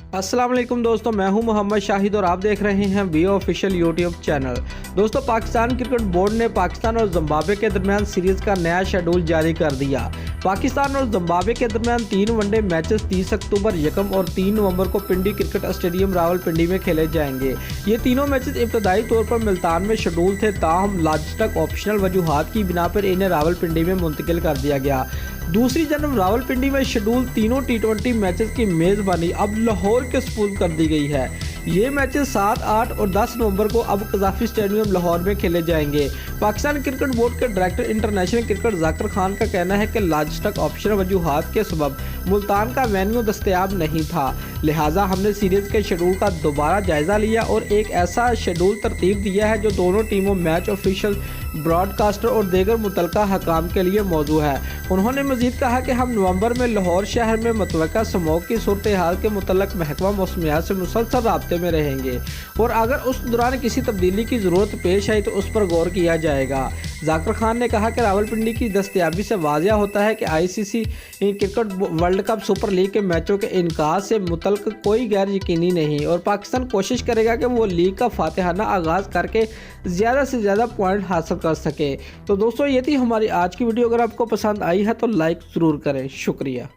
अस्सलाम वालेकुम दोस्तों, मैं हूं मोहम्मद शाहिद और आप देख रहे हैं वी ऑफिशियल यूट्यूब चैनल। दोस्तों, पाकिस्तान क्रिकेट बोर्ड ने पाकिस्तान और जिम्बाब्वे के दरमियान सीरीज़ का नया शेड्यूल जारी कर दिया। पाकिस्तान और जिम्बाब्वे के दरमियान 3 वनडे मैचेस 30 अक्टूबर, 1 और 3 नवंबर को पिंडी क्रिकेट स्टेडियम रावलपिंडी में खेले जाएंगे। ये तीनों मैचेस इब्तदाई तौर पर मुल्तान में शेड्यूल थे, ताहम लॉजिस्टिक ऑप्शनल वजूहात की बिना पर इन्हें रावलपिंडी में मुंतकिल कर दिया गया। दूसरी जन्म रावलपिंडी में शेड्यूल तीनों T20 मैचेस की मेज़बानी अब लाहौर के सुपुर्द कर दी गई है। ये मैचेस 7, 8 और 10 नवंबर को अब कज़ाफ़ी स्टेडियम लाहौर में खेले जाएंगे। पाकिस्तान क्रिकेट बोर्ड के director international cricket Zakir Khan का कहना है कि लॉजिस्टिक ऑप्शनल वजूहात के सबब मुल्तान का वेन्यू दस्तयाब नहीं था, लिहाजा हमने सीरीज़ के शेड्यूल का दोबारा जायज़ा लिया और एक ऐसा शेड्यूल तरतीब दिया है जो दोनों टीमों, मैच ऑफिशियल, ब्रॉडकास्टर और दीगर मुतल्लका हकाम के लिए मौजू है। उन्होंने मज़ीद कहा कि हम नवंबर में लाहौर शहर में मुतवक्का स्मॉग की सूरत हाल के मुतल्लक महकमा मौसमियात से मुसलसल राब्ते में रहेंगे और अगर उस दौरान किसी तब्दीली की ज़रूरत पेश आई तो उस पर गौर किया जाएगा। ज़ाकिर खान ने कहा कि रावलपिंडी की दस्तयाबी से वाज़िया होता है कि ICC cricket world cup super league के मैचों के इनकार से मुतल्लक कोई गैर यकीनी नहीं और पाकिस्तान कोशिश करेगा कि वो लीग का फातिहाना आगाज़ करके ज़्यादा से ज़्यादा पॉइंट हासिल कर सके। तो दोस्तों, ये थी हमारी आज की वीडियो। अगर आपको पसंद आई है तो लाइक ज़रूर करें। शुक्रिया।